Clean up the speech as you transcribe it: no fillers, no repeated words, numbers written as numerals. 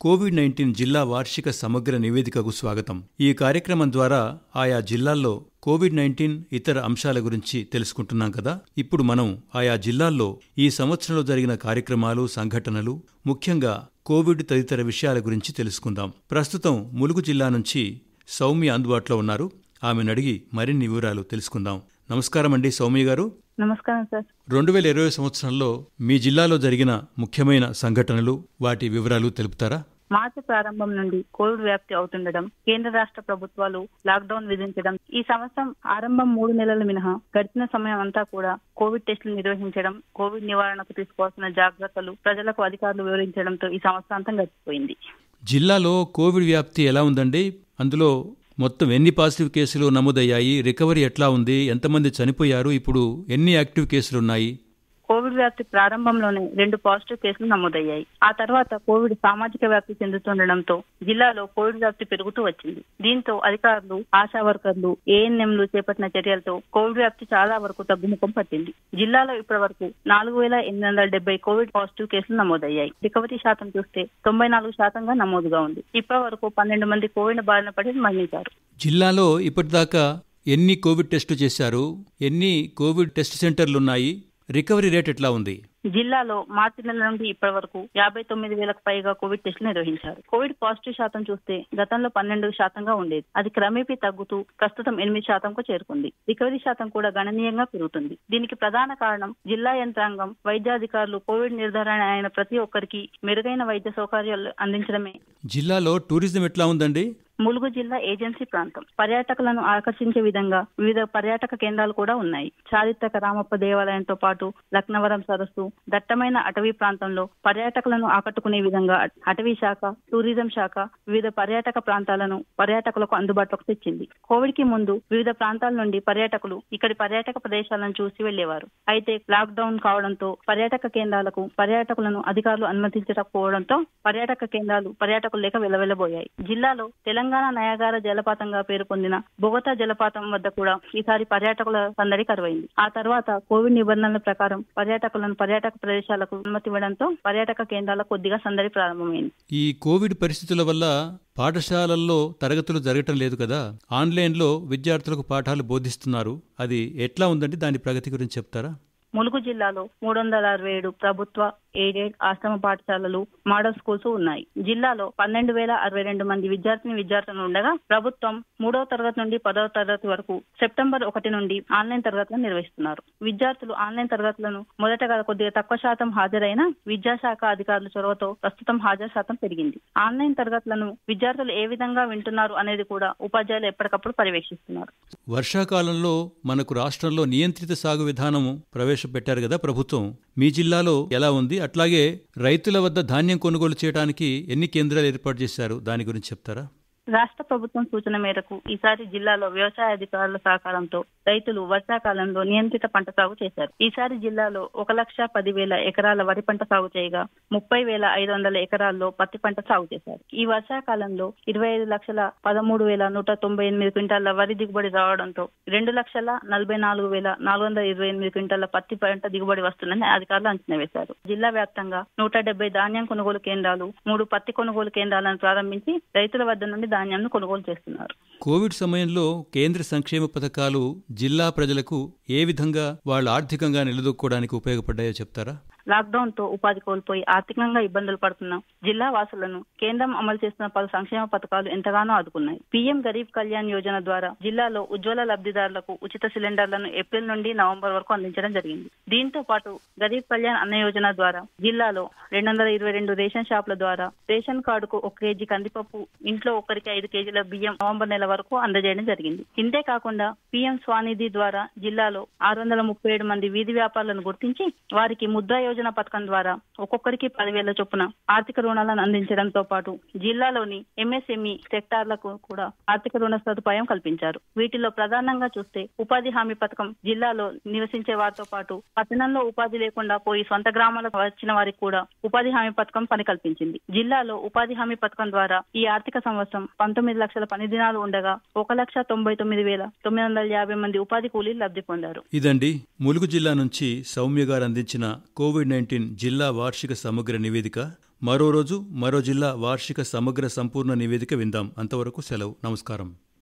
COVID-19 జిల్లా వార్షిక సమగ్ర నివేదికకు స్వాగతం. ఈ కార్యక్రమం ద్వారా ఆయా జిల్లాల్లో కోవిడ్-19 ఇతర అంశాల గురించి తెలుసుకుంటున్నాం కదా. ఇప్పుడు మనం ఆయా జిల్లాల్లో ఈ సంవత్సరంలో జరిగిన కార్యక్రమాలు, సంఘటనలు, ముఖ్యంగా కోవిడ్ తదితర విషయాల గురించి తెలుసుకుందాం. ప్రస్తుతం ములుగు జిల్లా నుంచి సౌమ్య అందుబాటులో ఉన్నారు. ఆమెను అడిగి మరిన్ని వివరాలు తెలుసుకుందాం. నమస్కారం అండి సౌమ్య గారు. నమస్కారం సార్. 2020 సంవత్సరంలో మీ జిల్లాలో జరిగిన ముఖ్యమైన సంఘటనలు, వాటి వివరాలు తెలుపుతారా? మార్చి ప్రారంభం నుండి కోవిడ్ వ్యాప్తి అవుతుండడం, కేంద్ర రాష్ట్ర ప్రభుత్వాలు లాక్డౌన్ విధించడం, ఈ సంవత్సరం ఆరంభం 3 నెలలు మినహా గడిచిన సమయం అంతా కూడా కోవిడ్ టెస్టులు నిర్వహించడం, కోవిడ్ నివారణకు తీసుకోవాల్సిన జాగ్రత్తలు ప్రజలకు అధికారులు వివరించడంతో ఈ సంవత్సరాంతం గడిచిపోయింది. జిల్లాలో కోవిడ్ వ్యాప్తి ఎలా ఉందండి? అందులో మొత్తం ఎన్ని పాజిటివ్ కేసులు నమోదయ్యాయి? రికవరీ ఎట్లా ఉంది? ఎంతమంది చనిపోయారు? ఇప్పుడు ఎన్ని యాక్టివ్ కేసులున్నాయి? కోవిడ్ వ్యాప్తి ప్రారంభంలోనే 2 పాజిటివ్ కేసులు నమోదయ్యాయి. ఆ తర్వాత కోవిడ్ సామాజిక వ్యాప్తి చెందుతుండటంతో జిల్లాలో కోవిడ్ వ్యాప్తి పెరుగుతూ వచ్చింది. దీంతో అధికారులు, ఆశా వర్కర్లు, ఏఎన్ఎంలు చేపట్టిన చర్యలతో కోవిడ్ వ్యాప్తి చాలా వరకు తగ్గుముఖం పట్టింది. జిల్లాలో ఇప్పటి వరకు 4,870 కోవిడ్ పాజిటివ్ కేసులు నమోదయ్యాయి. రికవరీ శాతం చూస్తే 94% నమోదుగా ఉంది. ఇప్పటి వరకు 12 మంది కోవిడ్ బారిన పడి మరణించారు. జిల్లాలో ఇప్పటిదాకా ఎన్ని కోవిడ్ టెస్టులు చేశారు? ఎన్ని కోవిడ్ టెస్ట్ సెంటర్లున్నాయి? రికవరీ రేట్ ఎట్లా ఉంది? జిల్లాలో మార్చి నెల నుండి ఇప్పటి వరకు 59,000కు పైగా కోవిడ్ టెస్టులు నిర్వహించారు. కోవిడ్ పాజిటివ్ శాతం చూస్తే గతంలో 12% ఉండేది. అది క్రమేపీ తగ్గుతూ ప్రస్తుతం 8%కు చేరుకుంది. రికవరీ శాతం కూడా గణనీయంగా పెరుగుతుంది. దీనికి ప్రధాన కారణం జిల్లా యంత్రాంగం, వైద్యాధికారులు కోవిడ్ నిర్ధారణ అయిన ప్రతి ఒక్కరికి మెరుగైన వైద్య సౌకర్యాలు అందించడమే. జిల్లాలో టూరిజం ఎట్లా ఉందండి? ములుగు జిల్లా ఏజెన్సీ ప్రాంతం. పర్యాటకులను ఆకర్షించే విధంగా వివిధ పర్యాటక కేంద్రాలు కూడా ఉన్నాయి. చారిత్రక రామప్ప దేవాలయంతో పాటు లక్నవరం సరస్సు, దట్టమైన అటవీ ప్రాంతంలో పర్యాటకులను ఆకట్టుకునే విధంగా అటవీ శాఖ, టూరిజం శాఖ వివిధ పర్యాటక ప్రాంతాలను పర్యాటకులకు అందుబాటులోకి తెచ్చింది. కోవిడ్ కి ముందు వివిధ ప్రాంతాల నుండి పర్యాటకులు ఇక్కడి పర్యాటక ప్రదేశాలను చూసి వెళ్లేవారు. అయితే లాక్డౌన్ కావడంతో పర్యాటక కేంద్రాలకు పర్యాటకులను అధికారులు అనుమతించకపోవడంతో పర్యాటక కేంద్రాలు పర్యాటకులు లేక వెలవెలబోయాయి. జిల్లాలో తెలంగాణ నయాగార జలపాతంగా పేరు పొందిన బొగతా జలపాతం వద్ద కూడా ఈసారి పర్యాటకుల సందడి కరువైంది. ఆ తర్వాత కోవిడ్ నిబంధనల ప్రకారం పర్యాటకులను పర్యాటక ప్రదేశాలకు అనుమతి ఇవ్వడంతో పర్యాటక కేంద్రాలకు కొద్దిగా సందడి ప్రారంభమైంది. ఈ కోవిడ్ పరిస్థితుల వల్ల పాఠశాలల్లో తరగతులు జరగటం లేదు కదా. ఆన్లైన్లో విద్యార్థులకు పాఠాలు బోధిస్తున్నారు. అది ఎట్లా ఉందండి? దాని ప్రగతి గురించి చెప్తారా? ములుగు జిల్లాలో 367 ప్రభుత్వ, ఎయిడెడ్, ఆశ్రమ పాఠశాలలు, మోడల్ స్కూల్స్ ఉన్నాయి. జిల్లాలో 12,062 మంది విద్యార్థులు ఉండగా ప్రభుత్వం 3వ తరగతి నుండి 10వ తరగతి వరకు సెప్టెంబర్ 1 నుండి ఆన్లైన్ తరగతులను నిర్వహిస్తున్నారు. విద్యార్థులు ఆన్లైన్ తరగతులను మొదటగా కొద్దిగా తక్కువ శాతం హాజరైన విద్యాశాఖ అధికారుల చొరవతో ప్రస్తుతం హాజరు శాతం పెరిగింది. ఆన్లైన్ తరగతులను విద్యార్థులు ఏ విధంగా వింటున్నారు అనేది కూడా ఉపాధ్యాయులు ఎప్పటికప్పుడు పర్యవేక్షిస్తున్నారు. వర్షాకాలంలో మనకు రాష్ట్రంలో నియంత్రిత సాగు విధానం ప్రవేశపెట్టారు కదా ప్రభుత్వం. మీ జిల్లాలో ఎలా ఉంది? అట్లాగే రైతుల వద్ద ధాన్యం కొనుగోలు చేయడానికి ఎన్ని కేంద్రాలు ఏర్పాటు చేశారు? దాని గురించి చెప్తారా? రాష్ట్ర ప్రభుత్వం సూచన మేరకు ఈసారి జిల్లాలో వ్యవసాయ అధికారుల సహకారంతో రైతులు వర్షాకాలంలో నియంత్రిత పంట సాగు చేశారు. ఈసారి జిల్లాలో 1,10,000 ఎకరాల వరి పంట సాగు చేయగా 30,500 ఎకరాల్లో పత్తి పంట సాగు చేశారు. ఈ వర్షాకాలంలో 25,13,198 క్వింటాల వరి దిగుబడి రావడంతో 2,44,428 క్వింటాల పత్తి పంట దిగుబడి వస్తుందని అధికారులు అంచనా వేశారు. జిల్లా వ్యాప్తంగా 170 ధాన్యం కొనుగోలు కేంద్రాలు, 3 పత్తి కొనుగోలు కేంద్రాలను ప్రారంభించి రైతుల వద్ద నుండి ధాన్యాన్ని కొనుగోలు చేస్తున్నారు. కోవిడ్ సమయంలో కేంద్ర సంక్షేమ పథకాలు జిల్లా ప్రజలకు ఏ విధంగా వాళ్ళ ఆర్థికంగా నిలదొక్కుకోవడానికి ఉపయోగపడ్డాయో చెప్తారా? లాక్డౌన్ తో ఉపాధి కోల్పోయి ఆర్థికంగా ఇబ్బందులు పడుతున్న జిల్లా వాసులను కేంద్రం అమలు చేస్తున్న పలు సంక్షేమ పథకాలు ఎంతగానో ఆదుకున్నాయి. పీఎం గరీబ్ కళ్యాణ్ యోజన ద్వారా జిల్లాలో ఉజ్వల లబ్ధిదారులకు ఉచిత సిలిండర్లను ఏప్రిల్ నుండి నవంబర్ వరకు అందించడం జరిగింది. దీంతో పాటు గరీబ్ కళ్యాణ్ అన్న యోజన ద్వారా జిల్లాలో 222 రేషన్ షాపుల ద్వారా రేషన్ కార్డుకు 1 కేజీ కందిపప్పు, ఇంట్లో ఒకరికి 5 కేజీల బియ్యం నవంబర్ నెల వరకు అందజేయడం జరిగింది. ఇంతే కాకుండా పీఎం స్వానిధి ద్వారా జిల్లాలో 637 మంది వీధి వ్యాపారులను గుర్తించి వారికి ముద్రా యోజన పథకం ద్వారా ఒక్కొక్కరికి 10,000 చొప్పున ఆర్థిక రుణాలను అందించడంతో పాటు జిల్లాలోని ఎంఎస్ఎంఈ సెక్టార్లకు కూడా ఆర్థిక రుణ సదుపాయం కల్పించారు. వీటిలో ప్రధానంగా చూస్తే ఉపాధి హామీ పథకం జిల్లాలో నివసించే వారితో పాటు పట్టణంలో ఉపాధి లేకుండా పోయి సొంత గ్రామాలకు వచ్చిన వారికి కూడా ఉపాధి హామీ పథకం పని కల్పించింది. జిల్లాలో ఉపాధి హామీ పథకం ద్వారా ఈ ఆర్థిక సంవత్సరం 19 లక్షల పని దినాలు ఉండగా 1,99,950 మంది ఉపాధి కూలీలు లబ్ధి పొందారు. ఇదండి ములుగు జిల్లా నుంచి సౌమ్య గారు అందించిన కోవిడ్-19 జిల్లా వార్షిక సమగ్ర నివేదిక. మరో రోజు మరో జిల్లా వార్షిక సమగ్ర సంపూర్ణ నివేదిక విందాం. అంతవరకు సెలవు. నమస్కారం.